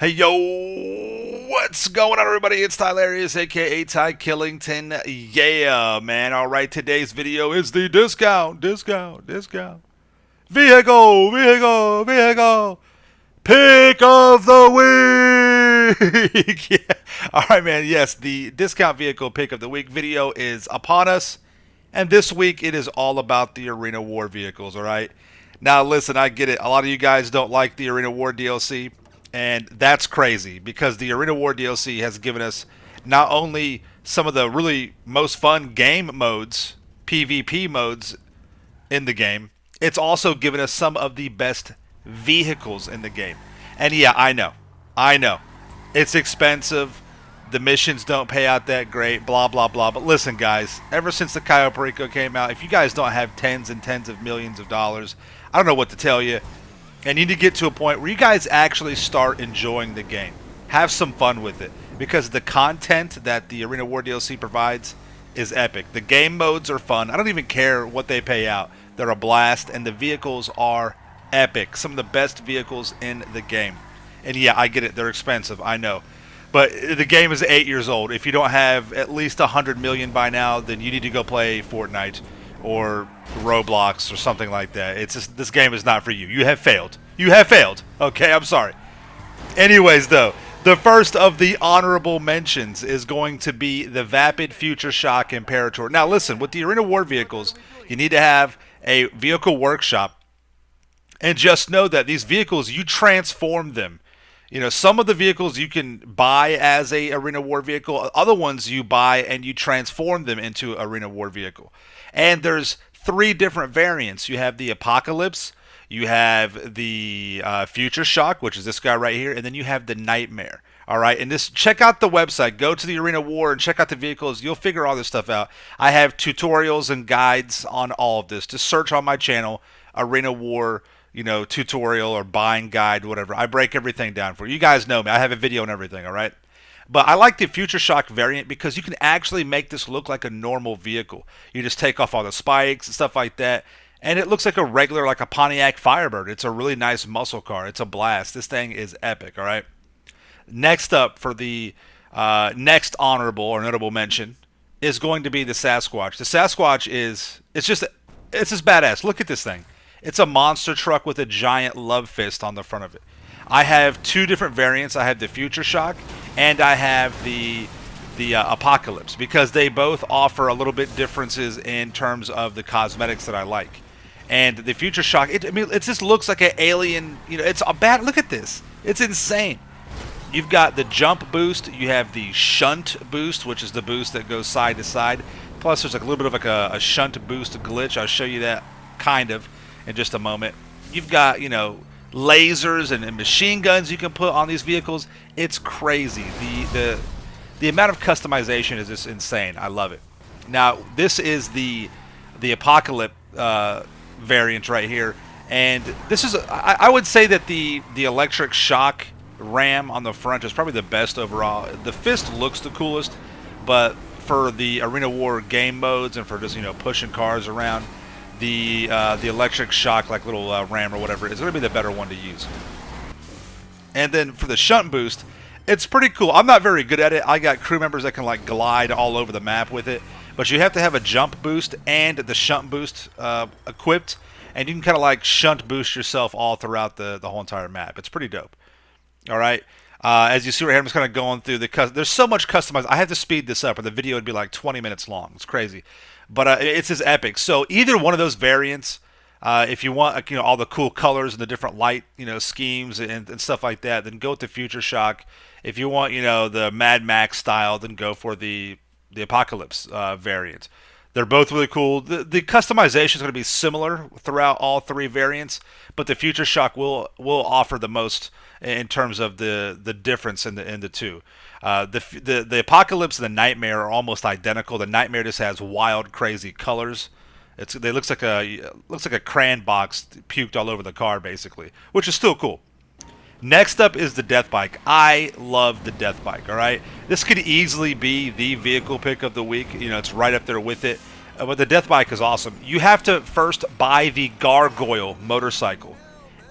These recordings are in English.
Hey yo, what's going on, everybody? It's Tylarious, aka Ty Killington. Yeah, man. All right, today's video is the discount vehicle pick of the week. Yeah. All right, man. Yes, the discount vehicle pick of the week video is upon us, and this week it is all about the Arena War vehicles. All right. Now, listen, I get it. A lot of you guys don't like the Arena War DLC. And that's crazy because the Arena War DLC has given us not only some of the really most fun game modes, PvP modes in the game, it's also given us some of the best vehicles in the game. And yeah, I know. It's expensive. The missions don't pay out that great, blah, blah, blah. But listen, guys, ever since the Cayo Perico came out, if you guys don't have tens and tens of millions of dollars, I don't know what to tell you. And you need to get to a point where you guys actually start enjoying the game. Have some fun with it. Because the content that the Arena War DLC provides is epic. The game modes are fun. I don't even care what they pay out. They're a blast. And the vehicles are epic. Some of the best vehicles in the game. And yeah, I get it. They're expensive. I know. But the game is 8 years old. If you don't have at least 100 million by now, then you need to go play Fortnite or Roblox or something like that. It's just, this game is not for you. You have failed. You have failed. Okay, I'm sorry. Anyways, though, the first of the honorable mentions is going to be the Vapid Future Shock Imperator. Now, listen, with the Arena War vehicles, you need to have a vehicle workshop. And just know that these vehicles, you transform them. You know, some of the vehicles you can buy as a Arena War vehicle. Other ones you buy and you transform them into Arena War vehicle. And there's 3 different variants. You have the Apocalypse, you have the Future Shock, which is this guy right here, and then you have the Nightmare. All right, and this, check out the website. Go to the Arena War and check out the vehicles. You'll figure all this stuff out. I have tutorials and guides on all of this. Just search on my channel, Arena War, tutorial or buying guide, whatever. I break everything down for you. You guys know me. I have a video and everything, all right? But I like the Future Shock variant because you can actually make this look like a normal vehicle. You just take off all the spikes and stuff like that, and it looks like a regular, like a Pontiac Firebird. It's a really nice muscle car. It's a blast. This thing is epic, all right? Next up for the next honorable or notable mention is going to be the Sasquatch. The Sasquatch it's just badass. Look at this thing. It's a monster truck with a giant love fist on the front of it. I have 2 different variants. I have the Future Shock and I have the Apocalypse because they both offer a little bit differences in terms of the cosmetics that I like. And the Future Shock, it just looks like an alien. It's a bad. Look at this. It's insane. You've got the jump boost. You have the shunt boost, which is the boost that goes side to side. Plus, there's like a little bit of like a shunt boost glitch. I'll show you that kind of in just a moment. You've got lasers and machine guns you can put on these vehicles. It's crazy. The amount of customization is just insane. I love it. Now, this is the Apocalypse variant right here, and this is I would say that the electric shock ram on the front is probably the best overall. The fist looks the coolest, but for the Arena War game modes and for just pushing cars around, the electric shock, like little ram or whatever, is going to be the better one to use. And then for the shunt boost, it's pretty cool. I'm not very good at it. I got crew members that can like glide all over the map with it, but you have to have a jump boost and the shunt boost equipped, and you can kind of like shunt boost yourself all throughout the whole entire map. It's pretty dope. All right. As you see right here, I'm just kind of going through there's so much customized. I had to speed this up or the video would be like 20 minutes long. It's crazy. But it's just epic. So either one of those variants, if you want all the cool colors and the different light schemes and stuff like that, then go with the Future Shock. If you want the Mad Max style, then go for the Apocalypse variant. They're both really cool. The customization is going to be similar throughout all 3 variants, but the Future Shock will offer the most in terms of the difference in the 2. The Apocalypse and the Nightmare are almost identical. The Nightmare just has wild, crazy colors. It looks like a crayon box puked all over the car, basically, which is still cool. Next up is the Death Bike. I love the Death Bike. All right, this could easily be the vehicle pick of the week. It's right up there with it. But the Death Bike is awesome. You have to first buy the Gargoyle motorcycle,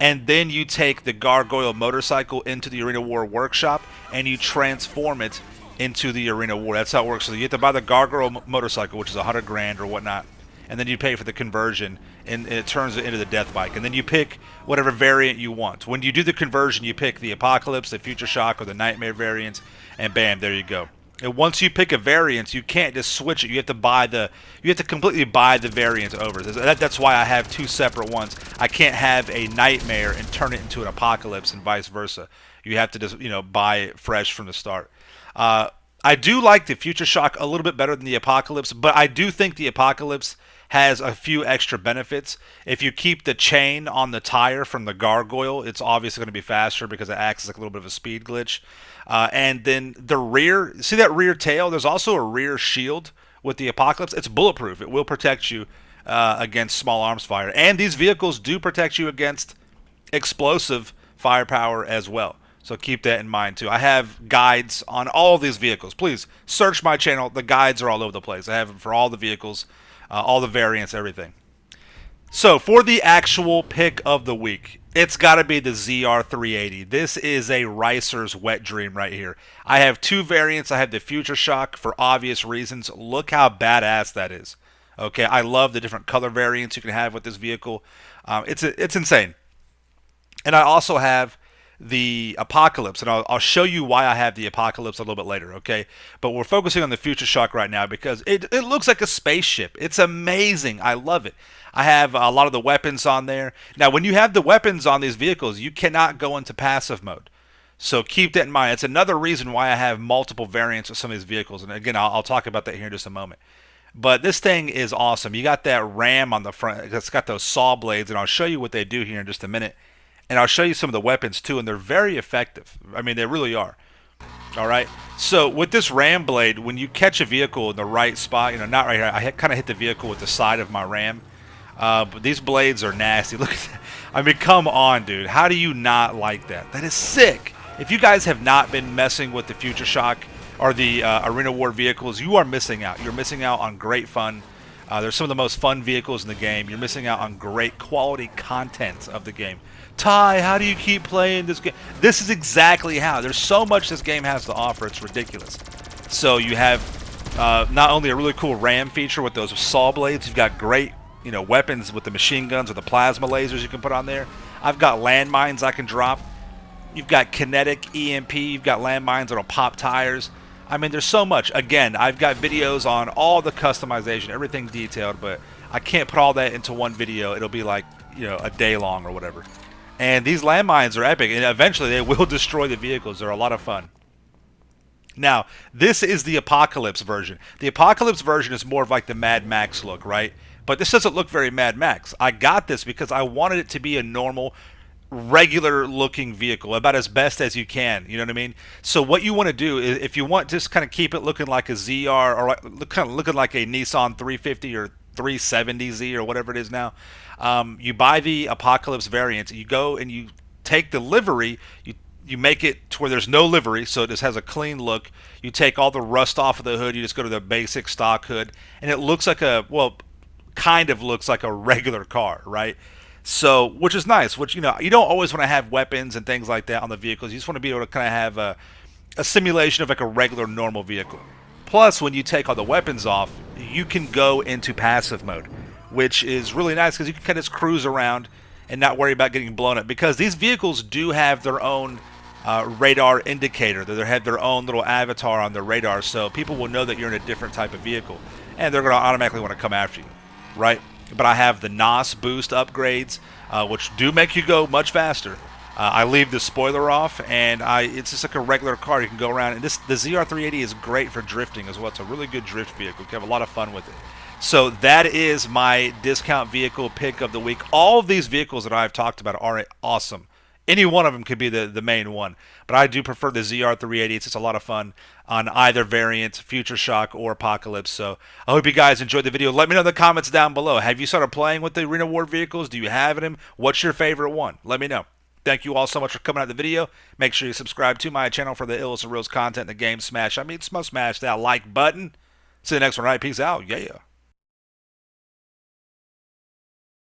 and then you take the Gargoyle motorcycle into the Arena War workshop and you transform it into the Arena War. That's how it works. So you have to buy the Gargoyle motorcycle, which is 100 grand or whatnot, and then you pay for the conversion, and it turns it into the Death Bike. And then you pick whatever variant you want. When you do the conversion, you pick the Apocalypse, the Future Shock, or the Nightmare variants, and bam, there you go. And once you pick a variant, you can't just switch it. You have to completely buy the variant over. That's why I have two separate ones. I can't have a Nightmare and turn it into an Apocalypse and vice versa. You have to just buy it fresh from the start. I do like the Future Shock a little bit better than the Apocalypse, but I do think the Apocalypse has a few extra benefits. If you keep the chain on the tire from the Gargoyle, it's obviously going to be faster because it acts as like a little bit of a speed glitch. And then the rear, see that rear tail? There's also a rear shield with the Apocalypse. It's bulletproof. It will protect you against small arms fire. And these vehicles do protect you against explosive firepower as well. So keep that in mind too. I have guides on all these vehicles. Please search my channel. The guides are all over the place. I have them for all the vehicles, all the variants, everything. So for the actual pick of the week, it's got to be the ZR380. This is a Ricer's wet dream right here. I have two variants. I have the Future Shock for obvious reasons. Look how badass that is. Okay, I love the different color variants you can have with this vehicle. It's insane. And I also have the Apocalypse, and I'll show you why I have the Apocalypse a little bit later, okay? But we're focusing on the Future Shock right now because it looks like a spaceship. It's amazing. I love it. I have a lot of the weapons on there. Now, when you have the weapons on these vehicles, you cannot go into passive mode. So keep that in mind. It's another reason why I have multiple variants of some of these vehicles. And again, I'll talk about that here in just a moment. But this thing is awesome. You got that ram on the front. It's got those saw blades, and I'll show you what they do here in just a minute. And I'll show you some of the weapons too, and they're very effective. I mean, they really are. All right. So with this ram blade, when you catch a vehicle in the right spot, not right here. I kind of hit the vehicle with the side of my ram. But these blades are nasty. Look at that. I mean, come on, dude. How do you not like that? That is sick. If you guys have not been messing with the Future Shock or the Arena War vehicles, you are missing out. You're missing out on great fun. They're some of the most fun vehicles in the game. You're missing out on great quality content of the game. Ty, how do you keep playing this game? This is exactly how. There's so much this game has to offer. It's ridiculous. So you have not only a really cool ram feature with those saw blades, you've got great weapons with the machine guns or the plasma lasers you can put on there. I've got landmines I can drop. You've got kinetic EMP. You've got landmines that'll pop tires. I mean, there's so much. Again, I've got videos on all the customization, everything detailed, but I can't put all that into one video. It'll be like, a day long or whatever. And these landmines are epic, and eventually they will destroy the vehicles. They're a lot of fun. Now, this is the Apocalypse version. The Apocalypse version is more of like the Mad Max look, right? But this doesn't look very Mad Max. I got this because I wanted it to be a normal, regular-looking vehicle, about as best as you can. You know what I mean? So what you want to do is, if you want to just kind of keep it looking like a ZR, or kind of looking like a Nissan 350 or 370Z or whatever it is now, you buy the Apocalypse variant. You go and you take the livery, you make it to where there's no livery, so it just has a clean look. You take all the rust off of the hood. You just go to the basic stock hood, and it looks like kind of looks like a regular car, right? So, which is nice. Which you don't always want to have weapons and things like that on the vehicles. You just want to be able to kind of have a simulation of like a regular, normal vehicle. Plus, when you take all the weapons off, you can go into passive mode, which is really nice because you can kind of just cruise around and not worry about getting blown up. Because these vehicles do have their own radar indicator. They have their own little avatar on their radar, so people will know that you're in a different type of vehicle, and they're going to automatically want to come after you, right? But I have the NOS boost upgrades, which do make you go much faster. I leave the spoiler off, and it's just like a regular car. You can go around, and the ZR380 is great for drifting as well. It's a really good drift vehicle. You can have a lot of fun with it. So that is my discount vehicle pick of the week. All of these vehicles that I've talked about are awesome. Any one of them could be the main one, but I do prefer the ZR380. It's just a lot of fun on either variant, Future Shock or Apocalypse. So I hope you guys enjoyed the video. Let me know in the comments down below. Have you started playing with the Arena War vehicles? Do you have them? What's your favorite one? Let me know. Thank you all so much for coming out of the video. Make sure you subscribe to my channel for the illest and realest content in the game. Smash that like button. See you next one. All right, peace out. Yeah.